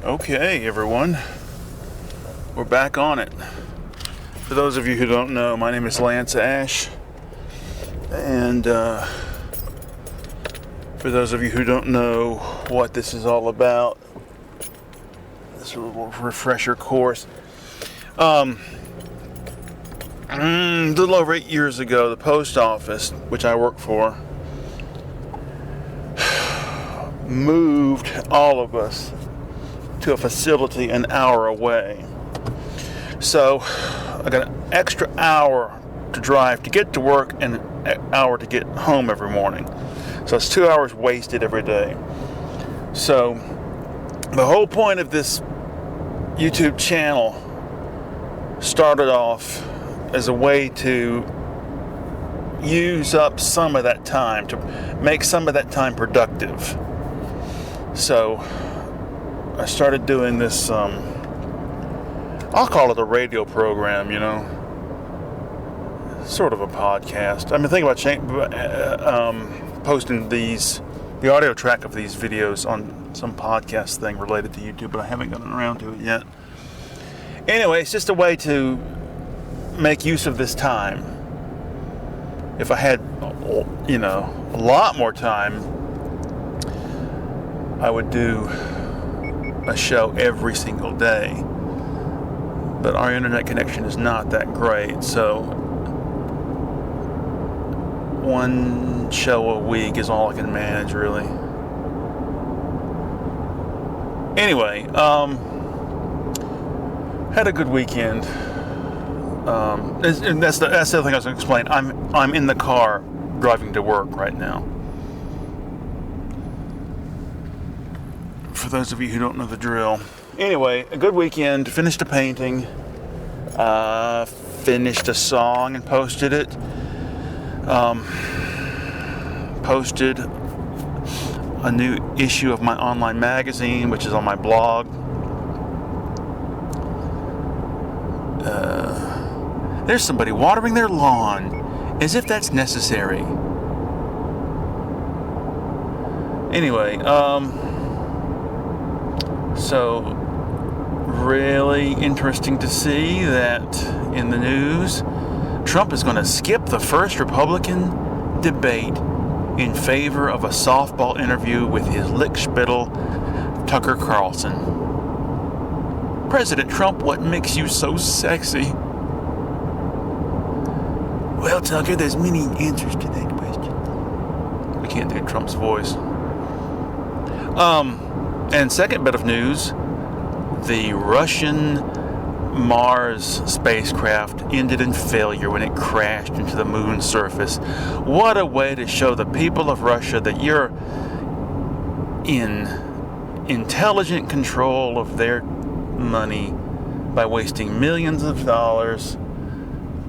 Okay, everyone, we're back on it. For those of you who don't know, my name is Lance Ash, and for those of you who don't know what this is all about, this little refresher course. A little over 8 years ago, the post office, which I work for, moved all of us to a facility an hour away. So I got an extra hour to drive to get to work and an hour to get home every morning. So it's 2 hours wasted every day. So the whole point of this YouTube channel started off as a way to use up some of that time, to make some of that time productive. So I started doing this, I'll call it a radio program, sort of a podcast. I've been thinking about posting the audio track of these videos on some podcast thing related to YouTube, but I haven't gotten around to it yet. Anyway, it's just a way to make use of this time. If I had, a lot more time, I would do a show every single day, but our internet connection is not that great, so one show a week is all I can manage, really. Anyway, had a good weekend. And that's the other thing I was going to explain. I'm in the car driving to work right now. For those of you who don't know the drill. Anyway, a good weekend. Finished a painting. Finished a song and posted it. Posted a new issue of my online magazine, which is on my blog. There's somebody watering their lawn, as if that's necessary. Anyway, so really interesting to see that in the news, Trump is going to skip the first Republican debate in favor of a softball interview with his lickspittle Tucker Carlson. President Trump, what makes you so sexy? Well, Tucker, there's many answers to that question. I can't do Trump's voice. And second bit of news, the Russian Mars spacecraft ended in failure when it crashed into the moon's surface. What a way to show the people of Russia that you're in intelligent control of their money by wasting millions of dollars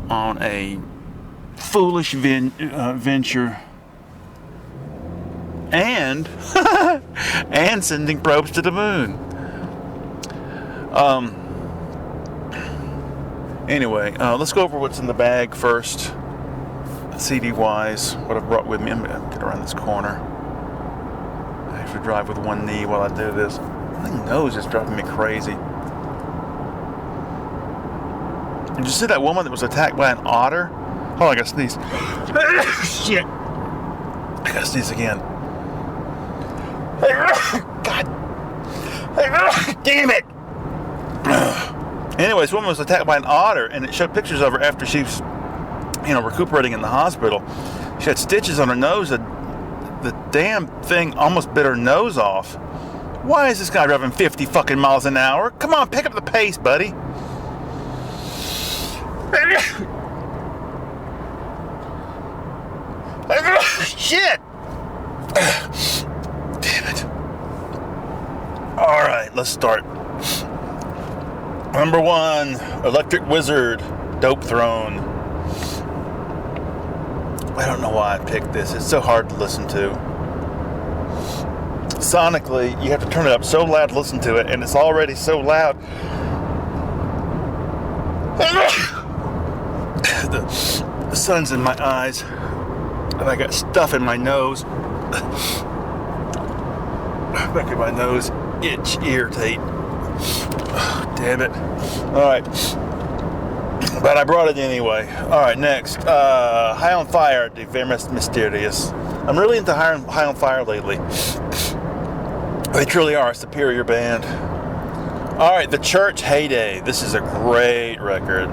on a foolish venture and and sending probes to the moon. Anyway, let's go over what's in the bag first, CD wise, what I've brought with me. I'm gonna get around this corner. I have to drive with one knee while I do this. My nose is driving me crazy. Did you see that woman that was attacked by an otter? Hold on, I gotta sneeze. Shit. I gotta sneeze again. God. Damn it. Anyway, this woman was attacked by an otter, and it showed pictures of her after she was, recuperating in the hospital. She had stitches on her nose. The damn thing almost bit her nose off. Why is this guy driving 50 fucking miles an hour? Come on, pick up the pace, buddy. Shit! Damn it. Alright, let's start. Number 1, Electric Wizard, Dope Throne. I don't know why I picked this. It's so hard to listen to. Sonically, you have to turn it up so loud to listen to it, and it's already so loud. The sun's in my eyes, and I got stuff in my nose. Back in my nose. itch, irritate. Damn it. Alright. But I brought it anyway. Alright, next. High on Fire, the very mysterious. I'm really into High on Fire lately. They truly are a superior band. Alright, The Church, Heyday. This is a great record.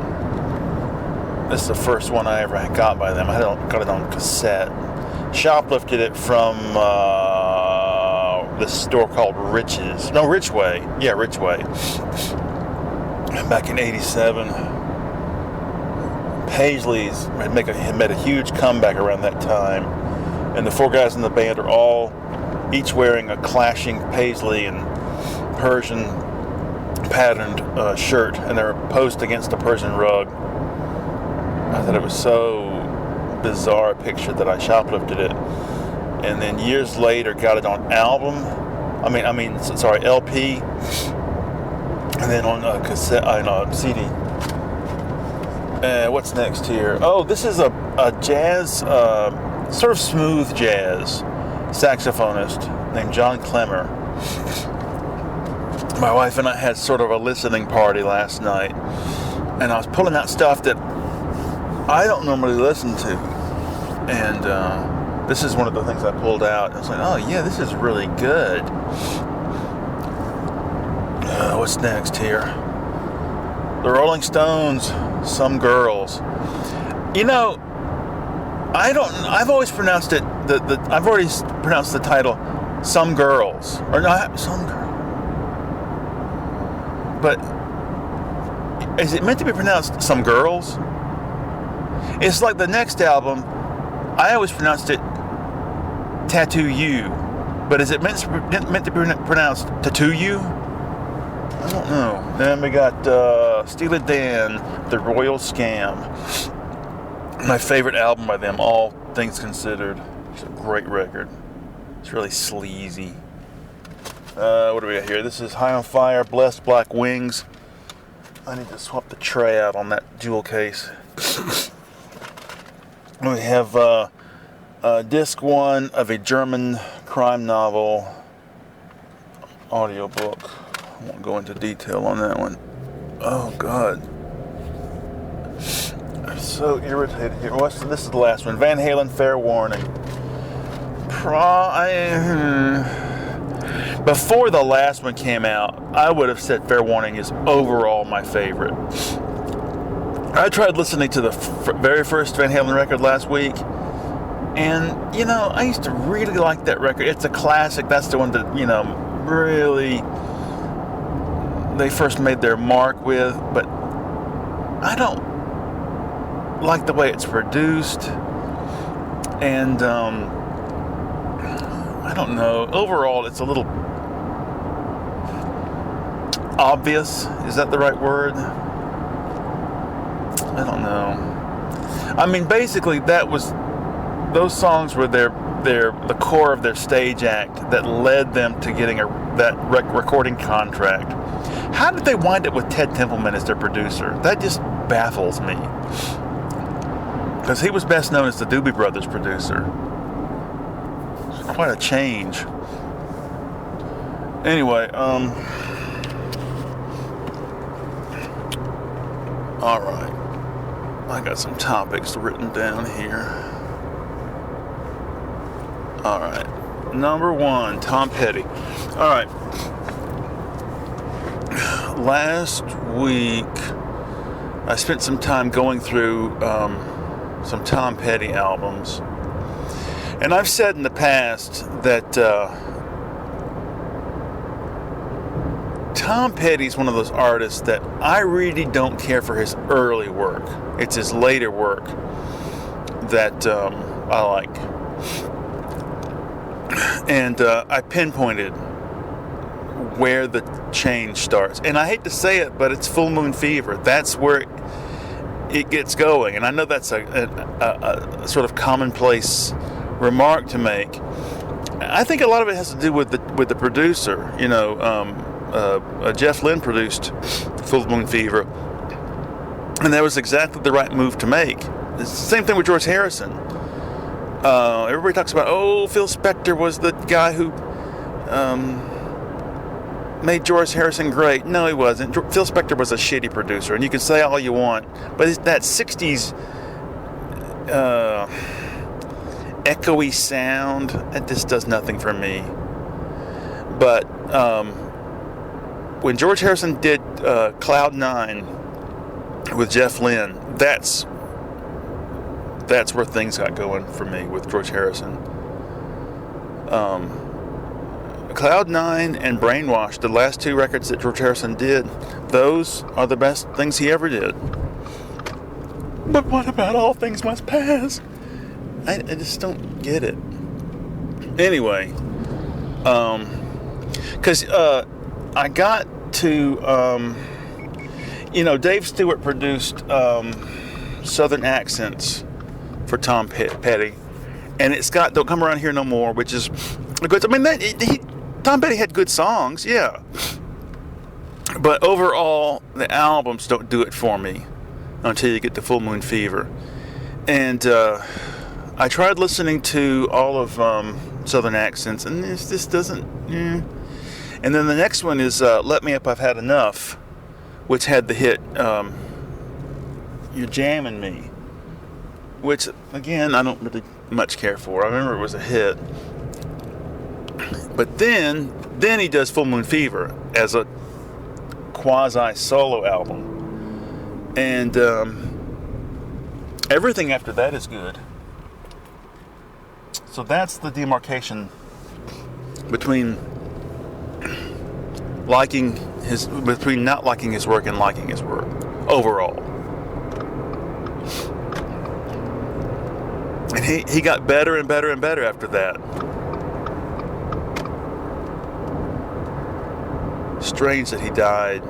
This is the first one I ever got by them. I got it on cassette. Shoplifted it from this store called Richway. Yeah, Richway. Back in '87. Paisley's had made a huge comeback around that time. And the four guys in the band are all each wearing a clashing Paisley and Persian patterned shirt, and they're posed against a Persian rug. I thought it was so bizarre a picture that I shoplifted it, and then years later got it on LP, and then on CD. What's next here? Oh, this is a jazz, sort of smooth jazz saxophonist named John Clemmer. My wife and I had sort of a listening party last night, and I was pulling out stuff that I don't normally listen to, and this is one of the things I pulled out. I was like, oh yeah, this is really good. What's next here? The Rolling Stones, Some Girls. You know, I've always pronounced it. I've already pronounced the title Some Girls, or not Some Girls. But is it meant to be pronounced Some Girls? It's like the next album. I always pronounced it Tattoo You, but is it meant to be pronounced Tattoo You? I don't know. Then we got Steely Dan, The Royal Scam. My favorite album by them, all things considered. It's a great record. It's really sleazy. What do we got here? This is High on Fire, Blessed Black Wings. I need to swap the tray out on that jewel case. We have disc 1 of a German crime novel audiobook. I won't go into detail on that one. Oh, God. I'm so irritated here. This is the last one. Van Halen, Fair Warning. Before the last one came out, I would have said Fair Warning is overall my favorite. I tried listening to the very first Van Halen record last week, and, you know, I used to really like that record. It's a classic. That's the one that, you know, really they first made their mark with, but I don't like the way it's produced, and I don't know. Overall, it's a little obvious. Is that the right word? I don't know. I mean, basically, those songs were the core of their stage act that led them to getting that recording contract. How did they wind up with Ted Templeman as their producer? That just baffles me. Because he was best known as the Doobie Brothers producer. It's quite a change. Anyway, alright. I got some topics written down here. Alright. Number 1, Tom Petty. Alright. Last week, I spent some time going through some Tom Petty albums. And I've said in the past that Tom Petty's one of those artists that I really don't care for his early work. It's his later work that I like. And I pinpointed where the change starts. And I hate to say it, but it's Full Moon Fever. That's where it gets going. And I know that's a sort of commonplace remark to make. I think a lot of it has to do with the producer. You know, Jeff Lynne produced Full Moon Fever, and that was exactly the right move to make. It's the same thing with George Harrison. Everybody talks about, Phil Spector was the guy who made George Harrison great. No, he wasn't. Phil Spector was a shitty producer, and you can say all you want, but it's that 60s echoey sound, it just does nothing for me. But when George Harrison did Cloud 9 with Jeff Lynne, that's where things got going for me with George Harrison. Cloud 9 and Brainwashed, the last two records that George Harrison did, those are the best things he ever did. But what about All Things Must Pass? I just don't get it. Anyway, because I got to, Dave Stewart produced Southern Accents for Tom Petty, and it's got Don't Come Around Here No More, which is good. I mean, Tom Petty had good songs, yeah, but overall, the albums don't do it for me until you get to Full Moon Fever. And I tried listening to all of Southern Accents, and this doesn't. And then the next one is Let Me Up, I've Had Enough, which had the hit You're Jamming Me, which, again, I don't really much care for. I remember it was a hit. But then he does Full Moon Fever as a quasi-solo album. And everything after that is good. So that's the demarcation between not liking his work and liking his work overall. And he got better and better and better after that. Strange that he died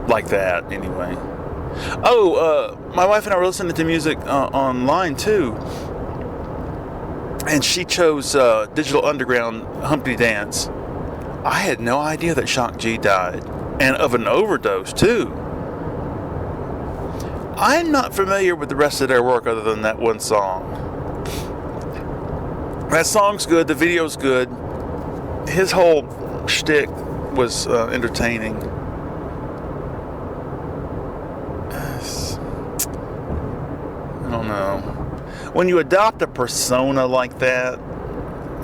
like that, anyway. My wife and I were listening to music online too, and she chose Digital Underground Humpty Dance. I had no idea that Shock G died, and of an overdose too. I'm not familiar with the rest of their work other than that one song. That song's good, the video's good. His whole shtick was entertaining. I don't know. When you adopt a persona like that,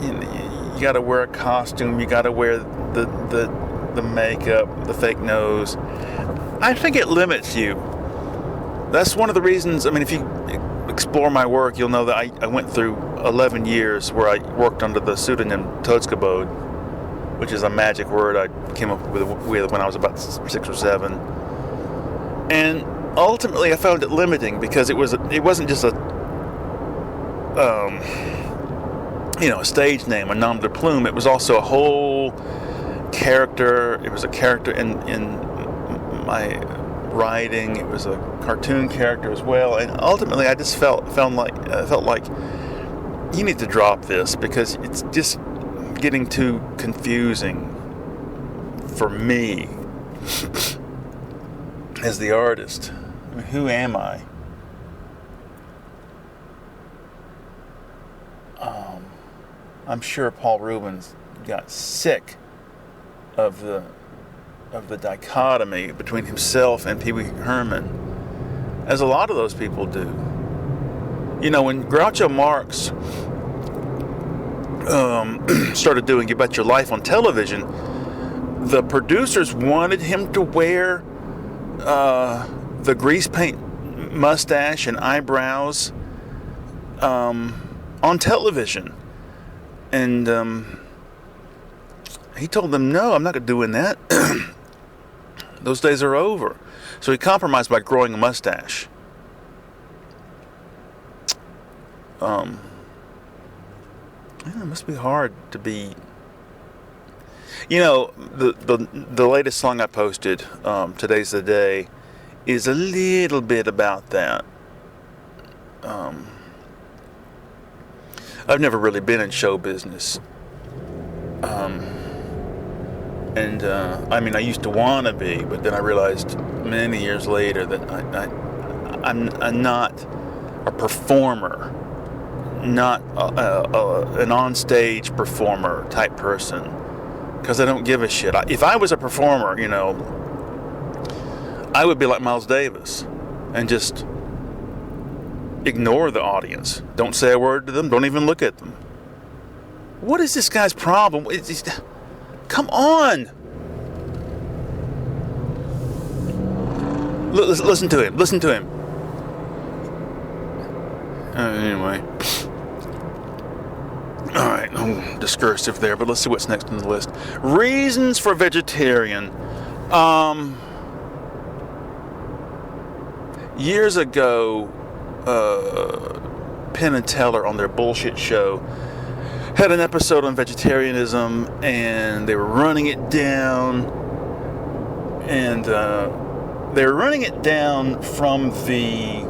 you got to wear a costume. You got to wear the makeup, the fake nose. I think it limits you. That's one of the reasons. I mean, if you explore my work, you'll know that I went through 11 years where I worked under the pseudonym Toadskabode, which is a magic word I came up with when I was about 6 or 7. And ultimately, I found it limiting because it wasn't just a stage name, a nom de plume. It was also a whole character. It was a character in my writing. It was a cartoon character as well. And ultimately, I just felt like you need to drop this because it's just getting too confusing for me as the artist. I mean, who am I? I'm sure Paul Rubens got sick of the dichotomy between himself and Pee Wee Herman, as a lot of those people do. When Groucho Marx started doing You Bet Your Life on television, the producers wanted him to wear the grease paint mustache and eyebrows on television. And he told them, no, I'm not doing that. Those days are over. So he compromised by growing a mustache. It must be hard to be. The latest song I posted, Today's the Day, is a little bit about that. I've never really been in show business. I used to want to be, but then I realized many years later that I'm not a performer. not an on-stage performer type person, because I don't give a shit. If I was a performer, I would be like Miles Davis and just ignore the audience. Don't say a word to them. Don't even look at them. What is this guy's problem? Come on. Listen to him. Listen to him. Anyway. Alright, I'm discursive there, but let's see what's next on the list. Reasons for vegetarian. Years ago, Penn and Teller on their bullshit show had an episode on vegetarianism, and they were running it down, and they were running it down from the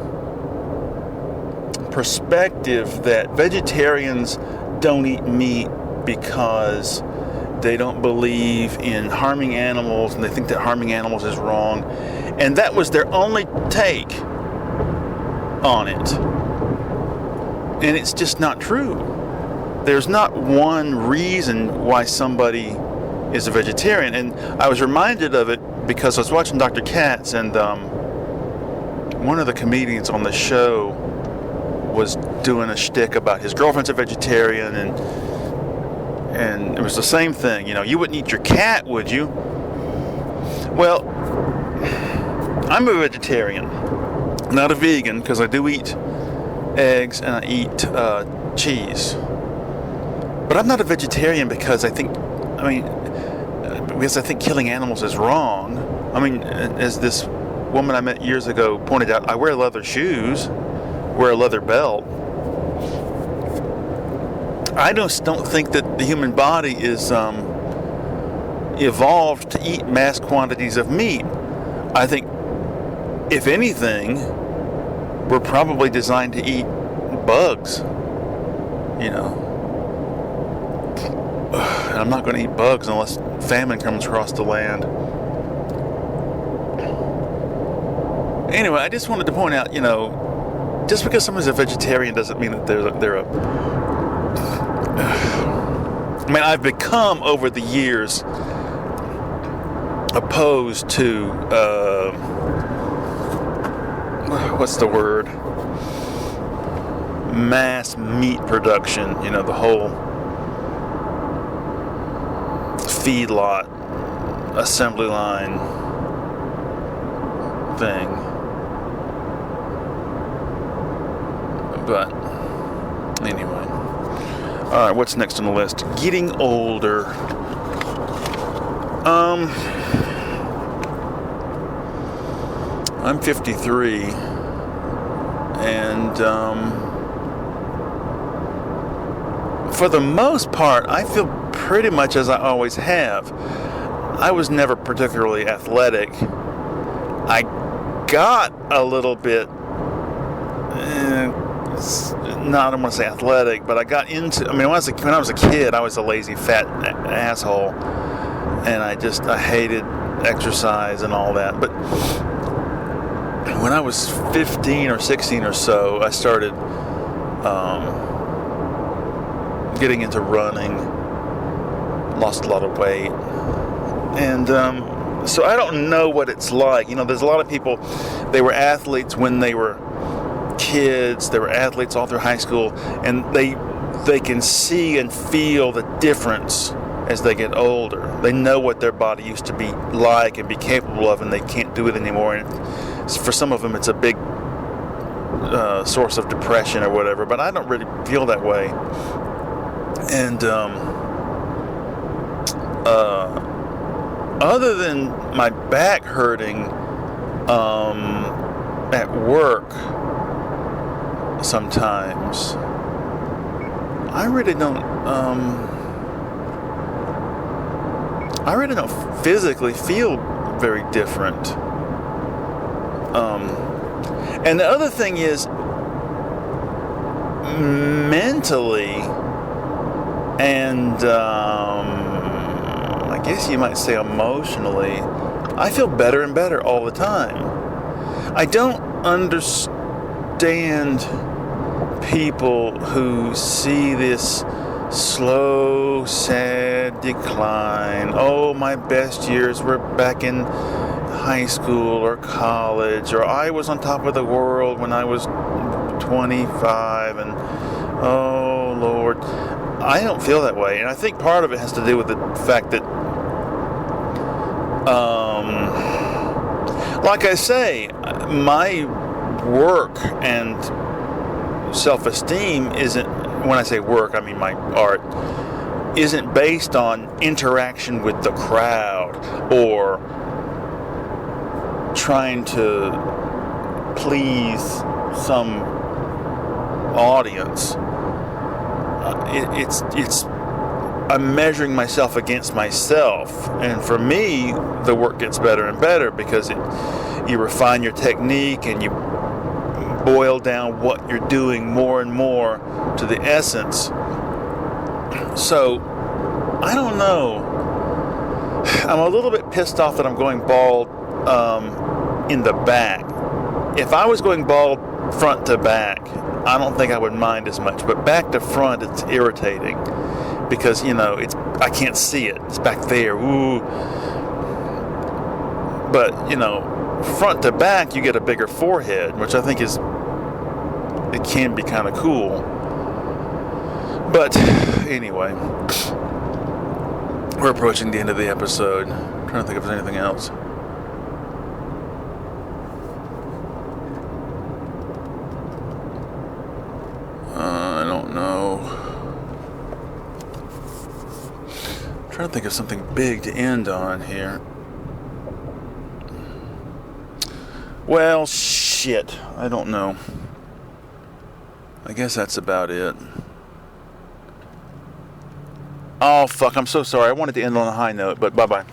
perspective that vegetarians don't eat meat because they don't believe in harming animals, and they think that harming animals is wrong, and that was their only take on it. And it's just not true. There's not one reason why somebody is a vegetarian. And I was reminded of it because I was watching Dr. Katz, and one of the comedians on the show was doing a shtick about his girlfriend's a vegetarian, and it was the same thing. You wouldn't eat your cat, would you? Well, I'm a vegetarian, not a vegan, because I do eat eggs and I eat cheese. But I'm not a vegetarian because I think killing animals is wrong. As this woman I met years ago pointed out, I wear leather shoes, wear a leather belt. I just don't think that the human body is evolved to eat mass quantities of meat. I think, if anything, we're probably designed to eat bugs. And I'm not going to eat bugs unless famine comes across the land. Anyway, I just wanted to point out, just because someone's a vegetarian doesn't mean that they're a... I've become, over the years, opposed to, what's the word? Mass meat production, the whole feedlot, assembly line thing. But anyway, all right. What's next on the list? Getting older. I'm 53, and for the most part, I feel pretty much as I always have. I was never particularly athletic. I got a little bit, I don't want to say athletic, but I got into, when I was a kid, I was a lazy, fat asshole, and I hated exercise and all that. But when I was 15 or 16 or so, I started getting into running, lost a lot of weight, and so I don't know what it's like. There's a lot of people, they were athletes when they were kids, they were athletes all through high school, and they can see and feel the difference as they get older. They know what their body used to be like and be capable of, and they can't do it anymore. And for some of them, it's a big source of depression or whatever, but I don't really feel that way. And other than my back hurting at work sometimes, I really don't physically feel very different. And the other thing is, mentally, and I guess you might say emotionally, I feel better and better all the time. I don't understand people who see this slow, sad decline. Oh, my best years were back in high school or college, or I was on top of the world when I was 25, and oh Lord, I don't feel that way. And I think part of it has to do with the fact that like I say, my work and self-esteem isn't, when I say work, I mean my art, isn't based on interaction with the crowd or trying to please some audience. It's I'm measuring myself against myself, and for me, the work gets better and better because you refine your technique and you boil down what you're doing more and more to the essence. So, I don't know. I'm a little bit pissed off that I'm going bald in the back. If I was going bald front to back, I don't think I would mind as much. But back to front, it's irritating because, I can't see it. It's back there. Ooh. But, front to back, you get a bigger forehead, which I think it can be kind of cool. But anyway, we're approaching the end of the episode. I'm trying to think if there's anything else. I don't know. I'm trying to think of something big to end on here. Well, shit. I don't know. I guess that's about it. Oh, fuck. I'm so sorry. I wanted to end on a high note, but bye-bye.